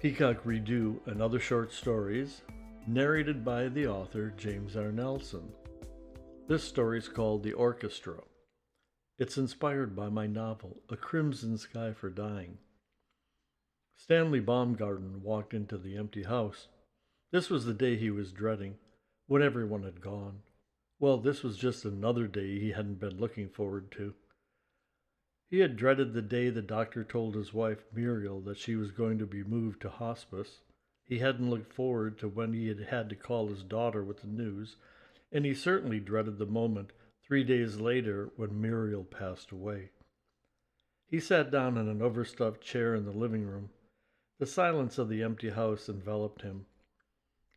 Peacock redo and other short stories, narrated by the author James R. Nelson. This story is called The Orchestra. It's inspired by my novel, A Crimson Sky for Dying. Stanley Baumgarten walked into the empty house. This was the day he was dreading, when everyone had gone. Well, this was just another day he hadn't been looking forward to. He had dreaded the day the doctor told his wife, Muriel, that she was going to be moved to hospice. He hadn't looked forward to when he had had to call his daughter with the news, and he certainly dreaded the moment 3 days later when Muriel passed away. He sat down in an overstuffed chair in the living room. The silence of the empty house enveloped him.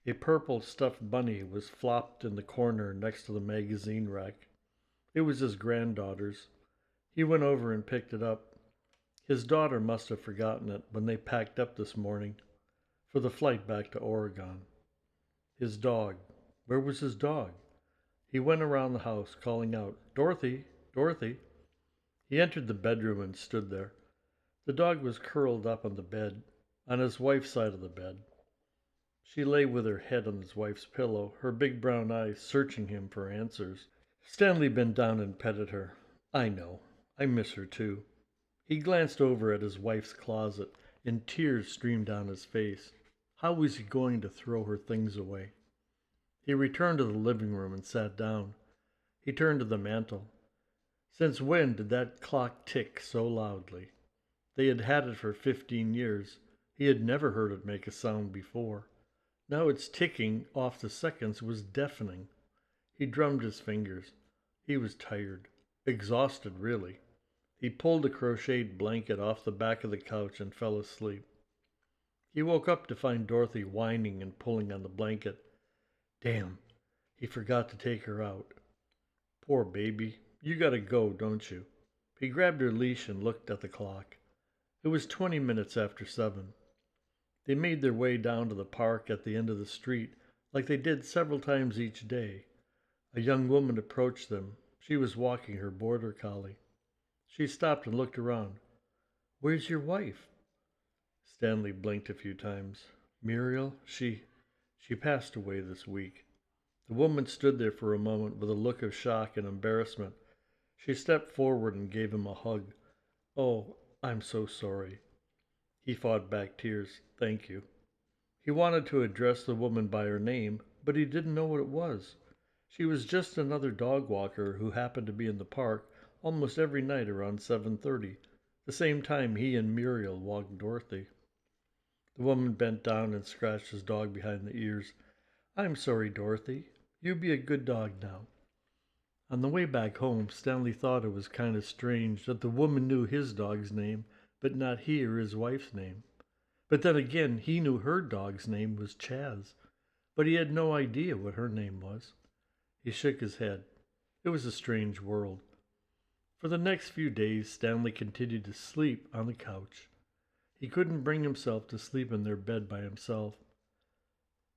A purple stuffed bunny was flopped in the corner next to the magazine rack. It was his granddaughter's. He went over and picked it up. His daughter must have forgotten it when they packed up this morning for the flight back to Oregon. His dog. Where was his dog? He went around the house calling out, "Dorothy, Dorothy." He entered the bedroom and stood there. The dog was curled up on the bed, on his wife's side of the bed. She lay with her head on his wife's pillow, her big brown eyes searching him for answers. Stanley bent down and petted her. "I know. I miss her too." He glanced over at his wife's closet, and tears streamed down his face. How was he going to throw her things away? He returned to the living room and sat down. He turned to the mantel. Since when did that clock tick so loudly? They had had it for 15 years. He had never heard it make a sound before. Now its ticking off the seconds was deafening. He drummed his fingers. He was tired, exhausted really. He pulled a crocheted blanket off the back of the couch and fell asleep. He woke up to find Dorothy whining and pulling on the blanket. Damn, he forgot to take her out. Poor baby, you gotta go, don't you? He grabbed her leash and looked at the clock. It was 20 minutes after 7. They made their way down to the park at the end of the street, like they did several times each day. A young woman approached them. She was walking her border collie. She stopped and looked around. "Where's your wife?" Stanley blinked a few times. "Muriel, she passed away this week." The woman stood there for a moment with a look of shock and embarrassment. She stepped forward and gave him a hug. "Oh, I'm so sorry." He fought back tears. "Thank you." He wanted to address the woman by her name, but he didn't know what it was. She was just another dog walker who happened to be in the park almost every night around 7:30, the same time he and Muriel walked Dorothy. The woman bent down and scratched his dog behind the ears. "I'm sorry, Dorothy. You be a good dog now." On the way back home, Stanley thought it was kind of strange that the woman knew his dog's name, but not he or his wife's name. But then again, he knew her dog's name was Chaz, but he had no idea what her name was. He shook his head. It was a strange world. For the next few days, Stanley continued to sleep on the couch. He couldn't bring himself to sleep in their bed by himself.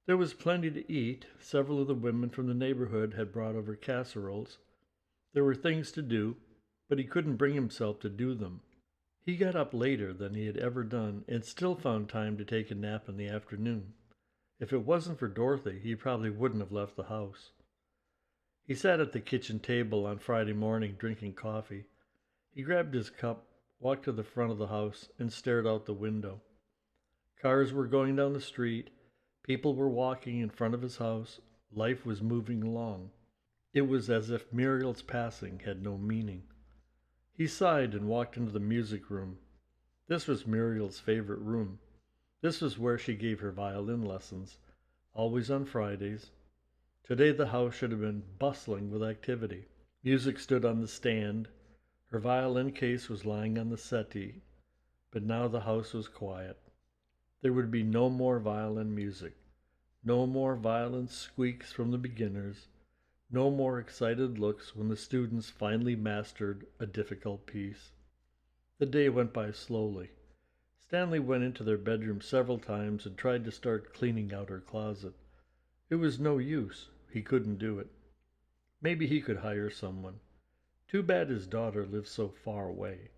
There was plenty to eat. Several of the women from the neighborhood had brought over casseroles. There were things to do, but he couldn't bring himself to do them. He got up later than he had ever done and still found time to take a nap in the afternoon. If it wasn't for Dorothy, he probably wouldn't have left the house. He sat at the kitchen table on Friday morning drinking coffee. He grabbed his cup, walked to the front of the house, and stared out the window. Cars were going down the street. People were walking in front of his house. Life was moving along. It was as if Muriel's passing had no meaning. He sighed and walked into the music room. This was Muriel's favorite room. This was where she gave her violin lessons, always on Fridays. Today the house should have been bustling with activity. Music stood on the stand. Her violin case was lying on the settee. But now the house was quiet. There would be no more violin music. No more violin squeaks from the beginners. No more excited looks when the students finally mastered a difficult piece. The day went by slowly. Stanley went into their bedroom several times and tried to start cleaning out her closet. It was no use. He couldn't do it. Maybe he could hire someone. Too bad his daughter lived so far away.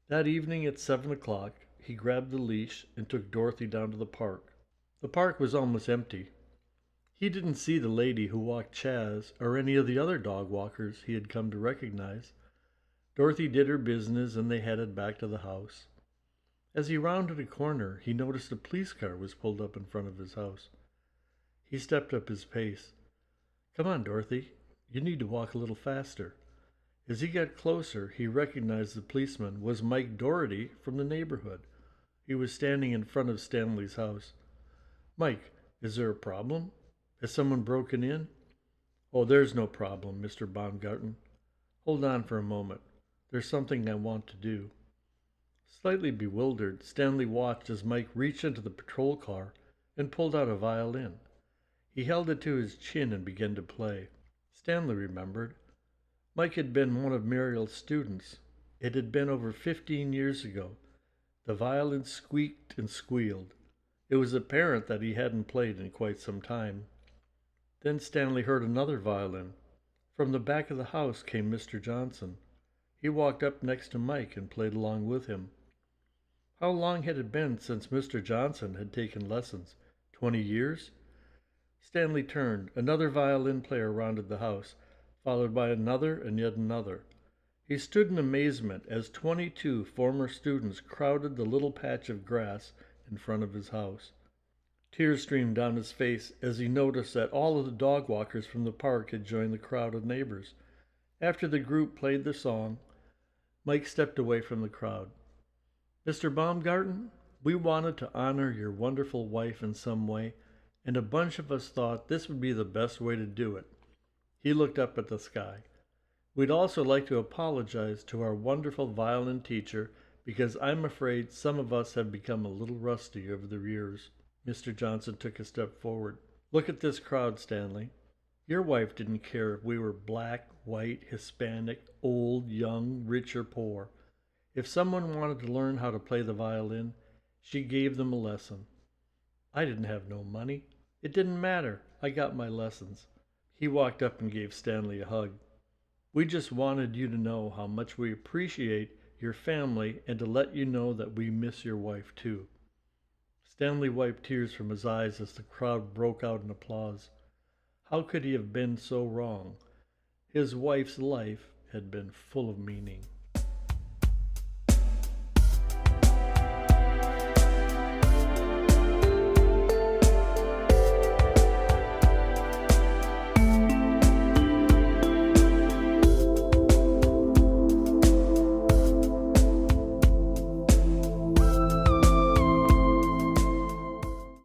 That evening at 7 o'clock, he grabbed the leash and took Dorothy down to the park. The park was almost empty. He didn't see the lady who walked Chaz or any of the other dog walkers he had come to recognize. Dorothy did her business and they headed back to the house. As he rounded a corner, he noticed a police car was pulled up in front of his house. He stepped up his pace. "Come on, Dorothy. You need to walk a little faster." As he got closer, he recognized the policeman was Mike Doherty from the neighborhood. He was standing in front of Stanley's house. "Mike, is there a problem? Has someone broken in?" "Oh, there's no problem, Mr. Baumgarten. Hold on for a moment. There's something I want to do." Slightly bewildered, Stanley watched as Mike reached into the patrol car and pulled out a violin. He held it to his chin and began to play. Stanley remembered. Mike had been one of Muriel's students. It had been over 15 years ago. The violin squeaked and squealed. It was apparent that he hadn't played in quite some time. Then Stanley heard another violin. From the back of the house came Mr. Johnson. He walked up next to Mike and played along with him. How long had it been since Mr. Johnson had taken lessons? 20 years? Stanley turned. Another violin player rounded the house, followed by another and yet another. He stood in amazement as 22 former students crowded the little patch of grass in front of his house. Tears streamed down his face as he noticed that all of the dog walkers from the park had joined the crowd of neighbors. After the group played the song, Mike stepped away from the crowd. "Mr. Baumgarten, we wanted to honor your wonderful wife in some way, and a bunch of us thought this would be the best way to do it." He looked up at the sky. "We'd also like to apologize to our wonderful violin teacher because I'm afraid some of us have become a little rusty over the years." Mr. Johnson took a step forward. "Look at this crowd, Stanley. Your wife didn't care if we were black, white, Hispanic, old, young, rich, or poor. If someone wanted to learn how to play the violin, she gave them a lesson. I didn't have no money. It didn't matter. I got my lessons." He walked up and gave Stanley a hug. "We just wanted you to know how much we appreciate your family and to let you know that we miss your wife too." Stanley wiped tears from his eyes as the crowd broke out in applause. How could he have been so wrong? His wife's life had been full of meaning.